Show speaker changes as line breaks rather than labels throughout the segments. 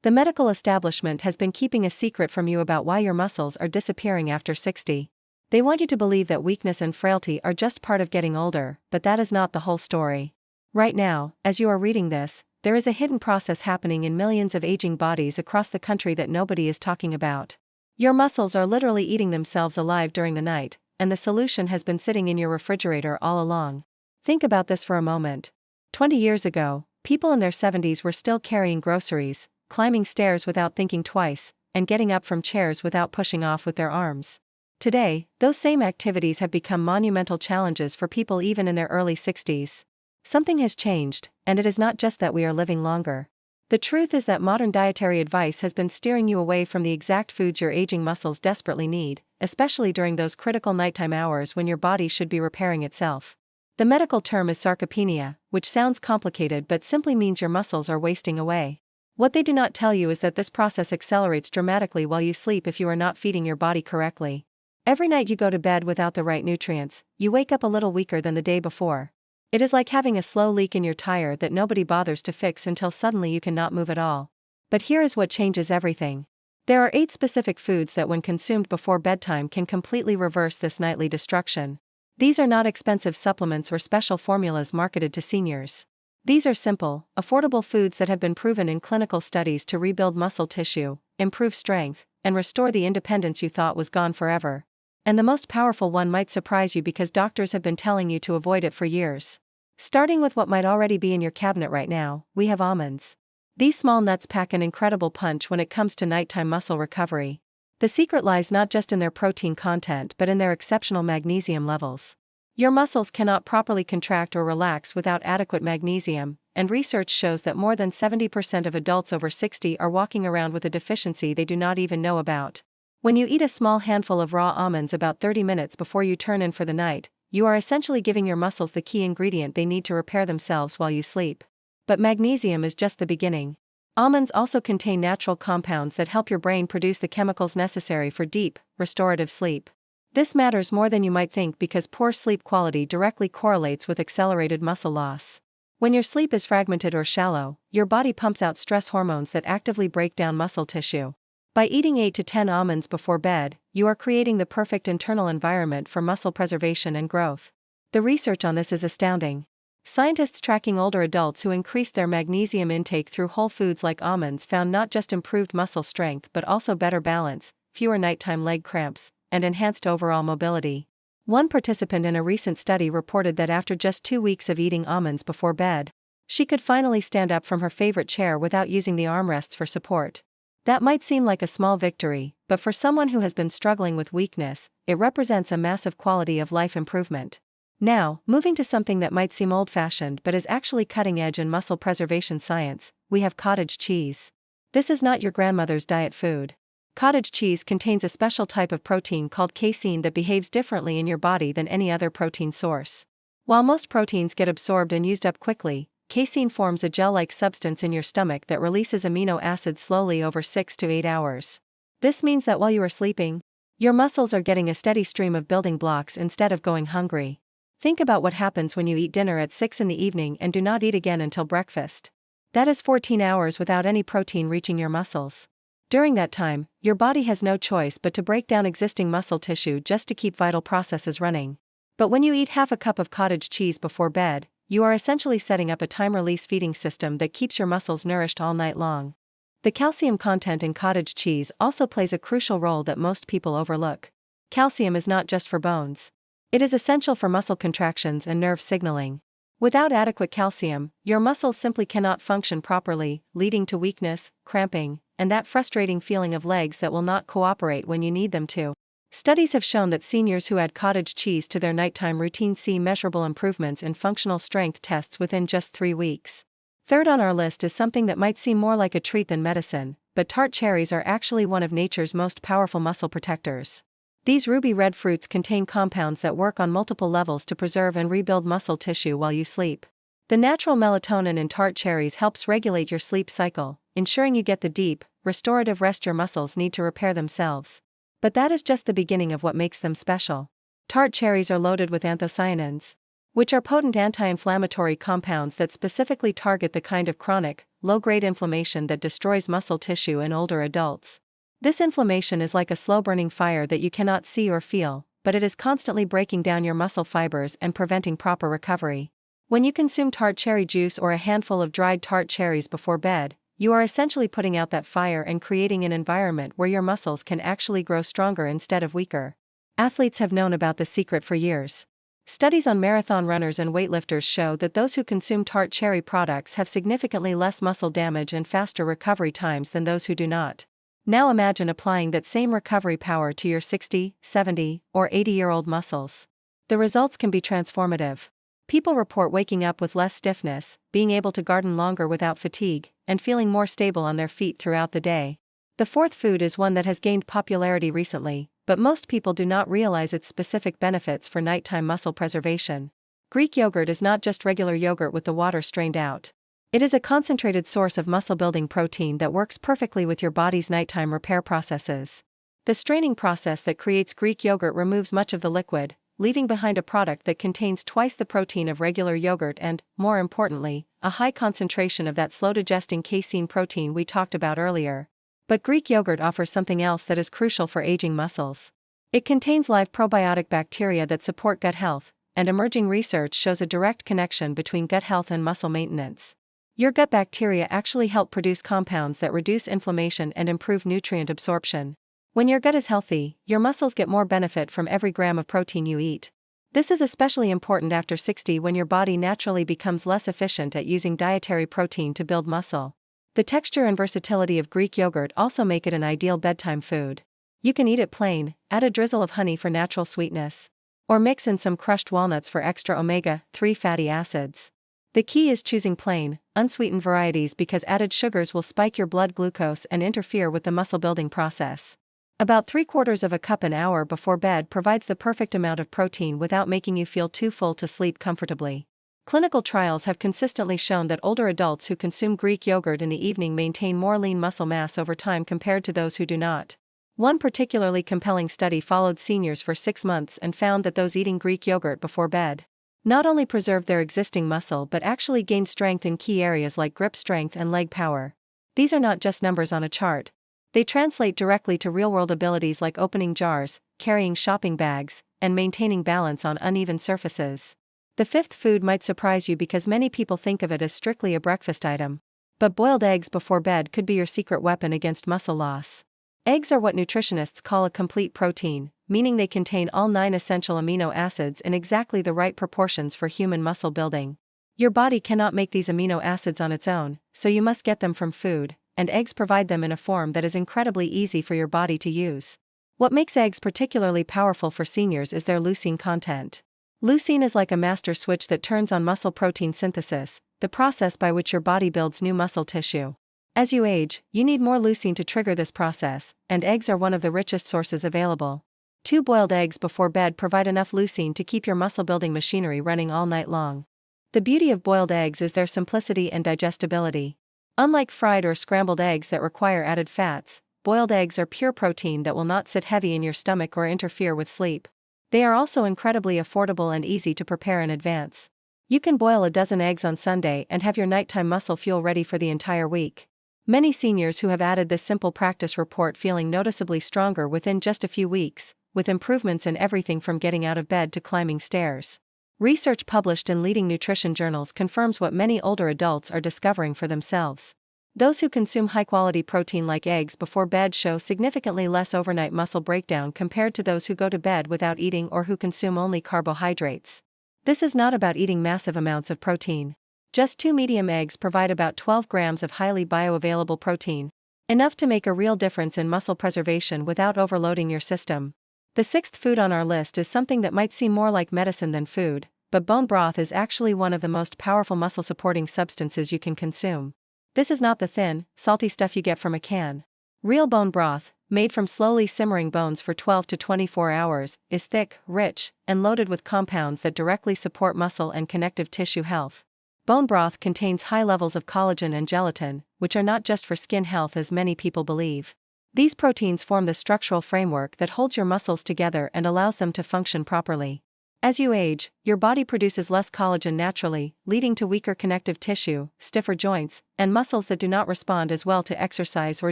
The medical establishment has been keeping a secret from you about why your muscles are disappearing after 60. They want you to believe that weakness and frailty are just part of getting older, but that is not the whole story. Right now, as you are reading this, there is a hidden process happening in millions of aging bodies across the country that nobody is talking about. Your muscles are literally eating themselves alive during the night, and the solution has been sitting in your refrigerator all along. Think about this for a moment. 20 years ago, people in their 70s were still carrying groceries, climbing stairs without thinking twice, and getting up from chairs without pushing off with their arms. Today, those same activities have become monumental challenges for people even in their early 60s. Something has changed, and it is not just that we are living longer. The truth is that modern dietary advice has been steering you away from the exact foods your aging muscles desperately need, especially during those critical nighttime hours when your body should be repairing itself. The medical term is sarcopenia, which sounds complicated but simply means your muscles are wasting away. What they do not tell you is that this process accelerates dramatically while you sleep if you are not feeding your body correctly. Every night you go to bed without the right nutrients, you wake up a little weaker than the day before. It is like having a slow leak in your tire that nobody bothers to fix until suddenly you cannot move at all. But here is what changes everything. There are 8 specific foods that when consumed before bedtime can completely reverse this nightly destruction. These are not expensive supplements or special formulas marketed to seniors. These are simple, affordable foods that have been proven in clinical studies to rebuild muscle tissue, improve strength, and restore the independence you thought was gone forever. And the most powerful one might surprise you because doctors have been telling you to avoid it for years. Starting with what might already be in your cabinet right now, we have almonds. These small nuts pack an incredible punch when it comes to nighttime muscle recovery. The secret lies not just in their protein content but in their exceptional magnesium levels. Your muscles cannot properly contract or relax without adequate magnesium, and research shows that more than 70% of adults over 60 are walking around with a deficiency they do not even know about. When you eat a small handful of raw almonds about 30 minutes before you turn in for the night, you are essentially giving your muscles the key ingredient they need to repair themselves while you sleep. But magnesium is just the beginning. Almonds also contain natural compounds that help your brain produce the chemicals necessary for deep, restorative sleep. This matters more than you might think because poor sleep quality directly correlates with accelerated muscle loss. When your sleep is fragmented or shallow, your body pumps out stress hormones that actively break down muscle tissue. By eating 8 to 10 almonds before bed, you are creating the perfect internal environment for muscle preservation and growth. The research on this is astounding. Scientists tracking older adults who increased their magnesium intake through whole foods like almonds found not just improved muscle strength but also better balance, fewer nighttime leg cramps, and enhanced overall mobility. One participant in a recent study reported that after just 2 weeks of eating almonds before bed, she could finally stand up from her favorite chair without using the armrests for support. That might seem like a small victory, but for someone who has been struggling with weakness, it represents a massive quality of life improvement. Now, moving to something that might seem old-fashioned but is actually cutting-edge in muscle preservation science, we have cottage cheese. This is not your grandmother's diet food. Cottage cheese contains a special type of protein called casein that behaves differently in your body than any other protein source. While most proteins get absorbed and used up quickly, casein forms a gel-like substance in your stomach that releases amino acids slowly over 6 to 8 hours. This means that while you are sleeping, your muscles are getting a steady stream of building blocks instead of going hungry. Think about what happens when you eat dinner at 6 in the evening and do not eat again until breakfast. That is 14 hours without any protein reaching your muscles. During that time, your body has no choice but to break down existing muscle tissue just to keep vital processes running. But when you eat half a cup of cottage cheese before bed, you are essentially setting up a time-release feeding system that keeps your muscles nourished all night long. The calcium content in cottage cheese also plays a crucial role that most people overlook. Calcium is not just for bones. It is essential for muscle contractions and nerve signaling. Without adequate calcium, your muscles simply cannot function properly, leading to weakness, cramping, and that frustrating feeling of legs that will not cooperate when you need them to. Studies have shown that seniors who add cottage cheese to their nighttime routine see measurable improvements in functional strength tests within just 3 weeks. Third on our list is something that might seem more like a treat than medicine, but tart cherries are actually one of nature's most powerful muscle protectors. These ruby red fruits contain compounds that work on multiple levels to preserve and rebuild muscle tissue while you sleep. The natural melatonin in tart cherries helps regulate your sleep cycle, ensuring you get the deep, restorative rest your muscles need to repair themselves. But that is just the beginning of what makes them special. Tart cherries are loaded with anthocyanins. which are potent anti-inflammatory compounds that specifically target the kind of chronic, low-grade inflammation that destroys muscle tissue in older adults. This inflammation is like a slow-burning fire that you cannot see or feel, but it is constantly breaking down your muscle fibers and preventing proper recovery. When you consume tart cherry juice or a handful of dried tart cherries before bed, you are essentially putting out that fire and creating an environment where your muscles can actually grow stronger instead of weaker. Athletes have known about the secret for years. Studies on marathon runners and weightlifters show that those who consume tart cherry products have significantly less muscle damage and faster recovery times than those who do not. Now imagine applying that same recovery power to your 60, 70, or 80-year-old muscles. The results can be transformative. People report waking up with less stiffness, being able to garden longer without fatigue, and feeling more stable on their feet throughout the day. The fourth food is one that has gained popularity recently, but most people do not realize its specific benefits for nighttime muscle preservation. Greek yogurt is not just regular yogurt with the water strained out. It is a concentrated source of muscle-building protein that works perfectly with your body's nighttime repair processes. The straining process that creates Greek yogurt removes much of the liquid, leaving behind a product that contains twice the protein of regular yogurt and, more importantly, a high concentration of that slow-digesting casein protein we talked about earlier. But Greek yogurt offers something else that is crucial for aging muscles. It contains live probiotic bacteria that support gut health, and emerging research shows a direct connection between gut health and muscle maintenance. Your gut bacteria actually help produce compounds that reduce inflammation and improve nutrient absorption. When your gut is healthy, your muscles get more benefit from every gram of protein you eat. This is especially important after 60 when your body naturally becomes less efficient at using dietary protein to build muscle. The texture and versatility of Greek yogurt also make it an ideal bedtime food. You can eat it plain, add a drizzle of honey for natural sweetness, or mix in some crushed walnuts for extra omega-3 fatty acids. The key is choosing plain, unsweetened varieties because added sugars will spike your blood glucose and interfere with the muscle-building process. About 3/4 of a cup an hour before bed provides the perfect amount of protein without making you feel too full to sleep comfortably. Clinical trials have consistently shown that older adults who consume Greek yogurt in the evening maintain more lean muscle mass over time compared to those who do not. One particularly compelling study followed seniors for 6 months and found that those eating Greek yogurt before bed not only preserved their existing muscle but actually gained strength in key areas like grip strength and leg power. These are not just numbers on a chart. They translate directly to real-world abilities like opening jars, carrying shopping bags, and maintaining balance on uneven surfaces. The fifth food might surprise you because many people think of it as strictly a breakfast item. But boiled eggs before bed could be your secret weapon against muscle loss. Eggs are what nutritionists call a complete protein, meaning they contain all 9 essential amino acids in exactly the right proportions for human muscle building. Your body cannot make these amino acids on its own, so you must get them from food, and eggs provide them in a form that is incredibly easy for your body to use. What makes eggs particularly powerful for seniors is their leucine content. Leucine is like a master switch that turns on muscle protein synthesis, the process by which your body builds new muscle tissue. As you age, you need more leucine to trigger this process, and eggs are one of the richest sources available. 2 boiled eggs before bed provide enough leucine to keep your muscle-building machinery running all night long. The beauty of boiled eggs is their simplicity and digestibility. Unlike fried or scrambled eggs that require added fats, boiled eggs are pure protein that will not sit heavy in your stomach or interfere with sleep. They are also incredibly affordable and easy to prepare in advance. You can boil a dozen eggs on Sunday and have your nighttime muscle fuel ready for the entire week. Many seniors who have added this simple practice report feeling noticeably stronger within just a few weeks, with improvements in everything from getting out of bed to climbing stairs. Research published in leading nutrition journals confirms what many older adults are discovering for themselves. Those who consume high-quality protein like eggs before bed show significantly less overnight muscle breakdown compared to those who go to bed without eating or who consume only carbohydrates. This is not about eating massive amounts of protein. Just 2 medium eggs provide about 12 grams of highly bioavailable protein, enough to make a real difference in muscle preservation without overloading your system. The 6th food on our list is something that might seem more like medicine than food, but bone broth is actually one of the most powerful muscle-supporting substances you can consume. This is not the thin, salty stuff you get from a can. Real bone broth, made from slowly simmering bones for 12 to 24 hours, is thick, rich, and loaded with compounds that directly support muscle and connective tissue health. Bone broth contains high levels of collagen and gelatin, which are not just for skin health as many people believe. These proteins form the structural framework that holds your muscles together and allows them to function properly. As you age, your body produces less collagen naturally, leading to weaker connective tissue, stiffer joints, and muscles that do not respond as well to exercise or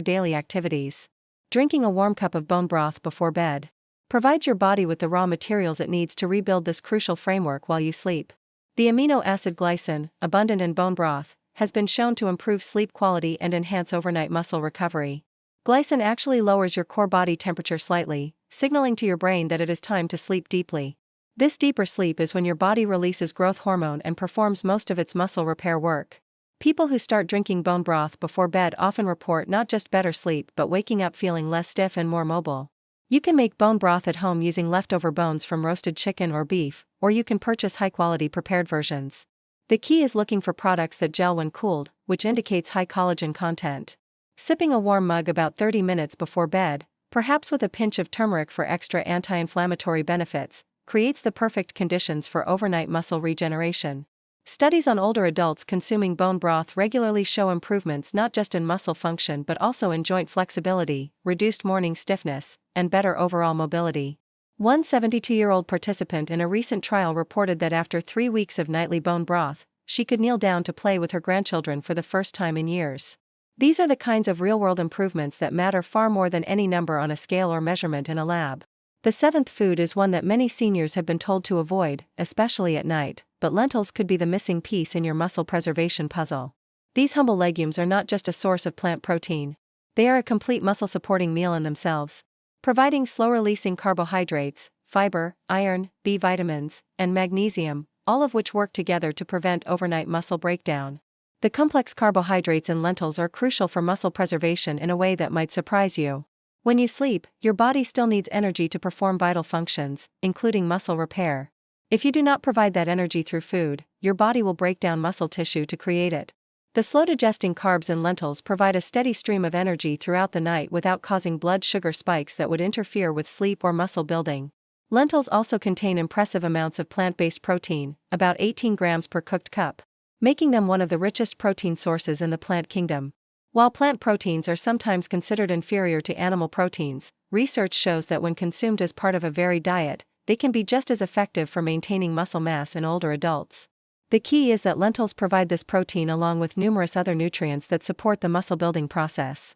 daily activities. Drinking a warm cup of bone broth before bed provides your body with the raw materials it needs to rebuild this crucial framework while you sleep. The amino acid glycine, abundant in bone broth, has been shown to improve sleep quality and enhance overnight muscle recovery. Glycine actually lowers your core body temperature slightly, signaling to your brain that it is time to sleep deeply. This deeper sleep is when your body releases growth hormone and performs most of its muscle repair work. People who start drinking bone broth before bed often report not just better sleep but waking up feeling less stiff and more mobile. You can make bone broth at home using leftover bones from roasted chicken or beef, or you can purchase high-quality prepared versions. The key is looking for products that gel when cooled, which indicates high collagen content. Sipping a warm mug about 30 minutes before bed, perhaps with a pinch of turmeric for extra anti-inflammatory benefits, creates the perfect conditions for overnight muscle regeneration. Studies on older adults consuming bone broth regularly show improvements not just in muscle function but also in joint flexibility, reduced morning stiffness, and better overall mobility. One 72-year-old participant in a recent trial reported that after 3 weeks of nightly bone broth, she could kneel down to play with her grandchildren for the first time in years. These are the kinds of real-world improvements that matter far more than any number on a scale or measurement in a lab. The seventh food is one that many seniors have been told to avoid, especially at night, but lentils could be the missing piece in your muscle preservation puzzle. These humble legumes are not just a source of plant protein. They are a complete muscle-supporting meal in themselves, providing slow-releasing carbohydrates, fiber, iron, B vitamins, and magnesium, all of which work together to prevent overnight muscle breakdown. The complex carbohydrates in lentils are crucial for muscle preservation in a way that might surprise you. When you sleep, your body still needs energy to perform vital functions, including muscle repair. If you do not provide that energy through food, your body will break down muscle tissue to create it. The slow-digesting carbs in lentils provide a steady stream of energy throughout the night without causing blood sugar spikes that would interfere with sleep or muscle building. Lentils also contain impressive amounts of plant-based protein, about 18 grams per cooked cup, making them one of the richest protein sources in the plant kingdom. While plant proteins are sometimes considered inferior to animal proteins, research shows that when consumed as part of a varied diet, they can be just as effective for maintaining muscle mass in older adults. The key is that lentils provide this protein along with numerous other nutrients that support the muscle-building process.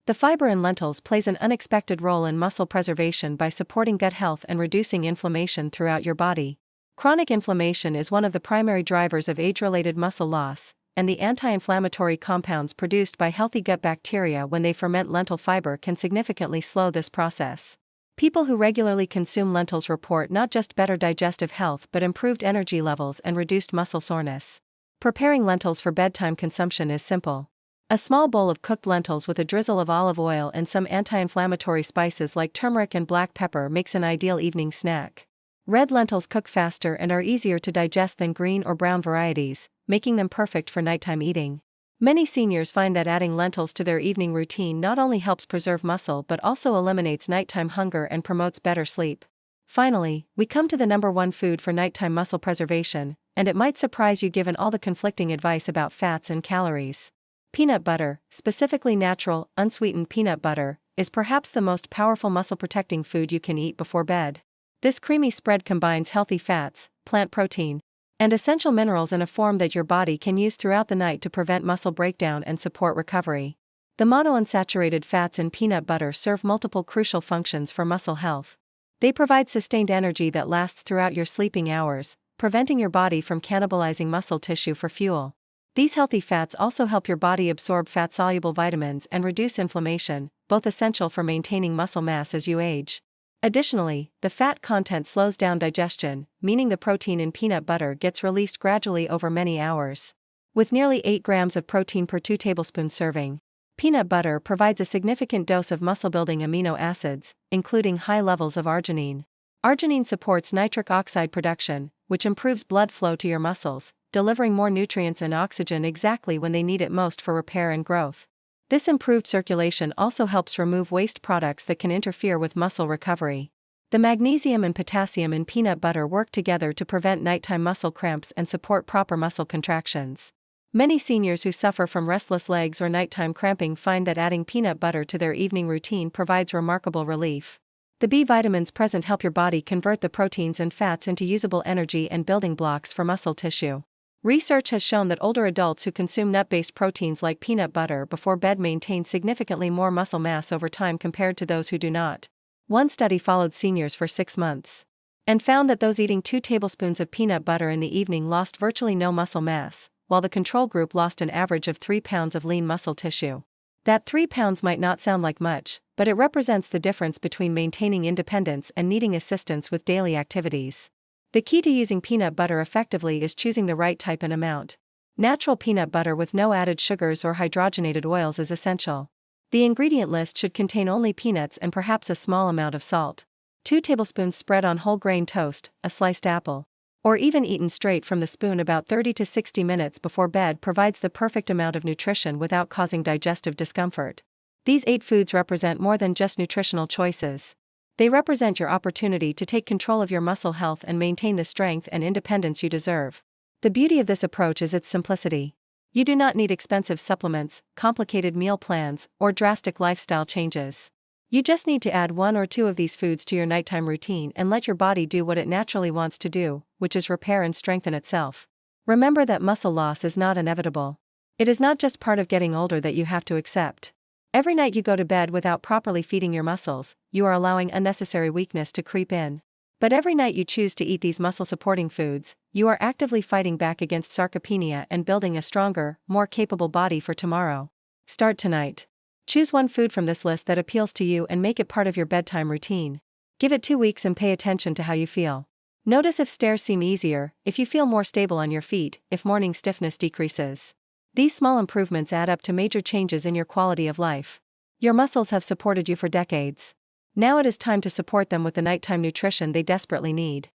The fiber in lentils plays an unexpected role in muscle preservation by supporting gut health and reducing inflammation throughout your body. Chronic inflammation is one of the primary drivers of age-related muscle loss, and the anti-inflammatory compounds produced by healthy gut bacteria when they ferment lentil fiber can significantly slow this process. People who regularly consume lentils report not just better digestive health but improved energy levels and reduced muscle soreness. Preparing lentils for bedtime consumption is simple. A small bowl of cooked lentils with a drizzle of olive oil and some anti-inflammatory spices like turmeric and black pepper makes an ideal evening snack. Red lentils cook faster and are easier to digest than green or brown varieties, making them perfect for nighttime eating. Many seniors find that adding lentils to their evening routine not only helps preserve muscle but also eliminates nighttime hunger and promotes better sleep. Finally, we come to the number one food for nighttime muscle preservation, and it might surprise you given all the conflicting advice about fats and calories. Peanut butter, specifically natural, unsweetened peanut butter, is perhaps the most powerful muscle-protecting food you can eat before bed. This creamy spread combines healthy fats, plant protein, and essential minerals in a form that your body can use throughout the night to prevent muscle breakdown and support recovery. The monounsaturated fats in peanut butter serve multiple crucial functions for muscle health. They provide sustained energy that lasts throughout your sleeping hours, preventing your body from cannibalizing muscle tissue for fuel. These healthy fats also help your body absorb fat-soluble vitamins and reduce inflammation, both essential for maintaining muscle mass as you age. Additionally, the fat content slows down digestion, meaning the protein in peanut butter gets released gradually over many hours. With nearly 8 grams of protein per 2 tablespoon serving, peanut butter provides a significant dose of muscle-building amino acids, including high levels of arginine. Arginine supports nitric oxide production, which improves blood flow to your muscles, delivering more nutrients and oxygen exactly when they need it most for repair and growth. This improved circulation also helps remove waste products that can interfere with muscle recovery. The magnesium and potassium in peanut butter work together to prevent nighttime muscle cramps and support proper muscle contractions. Many seniors who suffer from restless legs or nighttime cramping find that adding peanut butter to their evening routine provides remarkable relief. The B vitamins present help your body convert the proteins and fats into usable energy and building blocks for muscle tissue. Research has shown that older adults who consume nut-based proteins like peanut butter before bed maintain significantly more muscle mass over time compared to those who do not. One study followed seniors for 6 months and found that those eating 2 tablespoons of peanut butter in the evening lost virtually no muscle mass, while the control group lost an average of 3 pounds of lean muscle tissue. That 3 pounds might not sound like much, but it represents the difference between maintaining independence and needing assistance with daily activities. The key to using peanut butter effectively is choosing the right type and amount. Natural peanut butter with no added sugars or hydrogenated oils is essential. The ingredient list should contain only peanuts and perhaps a small amount of salt. 2 tablespoons spread on whole grain toast, a sliced apple, or even eaten straight from the spoon about 30 to 60 minutes before bed provides the perfect amount of nutrition without causing digestive discomfort. These 8 foods represent more than just nutritional choices. They represent your opportunity to take control of your muscle health and maintain the strength and independence you deserve. The beauty of this approach is its simplicity. You do not need expensive supplements, complicated meal plans, or drastic lifestyle changes. You just need to add 1 or 2 of these foods to your nighttime routine and let your body do what it naturally wants to do, which is repair and strengthen itself. Remember that muscle loss is not inevitable. It is not just part of getting older that you have to accept. Every night you go to bed without properly feeding your muscles, you are allowing unnecessary weakness to creep in. But every night you choose to eat these muscle-supporting foods, you are actively fighting back against sarcopenia and building a stronger, more capable body for tomorrow. Start tonight. Choose one food from this list that appeals to you and make it part of your bedtime routine. Give it 2 weeks and pay attention to how you feel. Notice if stairs seem easier, if you feel more stable on your feet, if morning stiffness decreases. These small improvements add up to major changes in your quality of life. Your muscles have supported you for decades. Now it is time to support them with the nighttime nutrition they desperately need.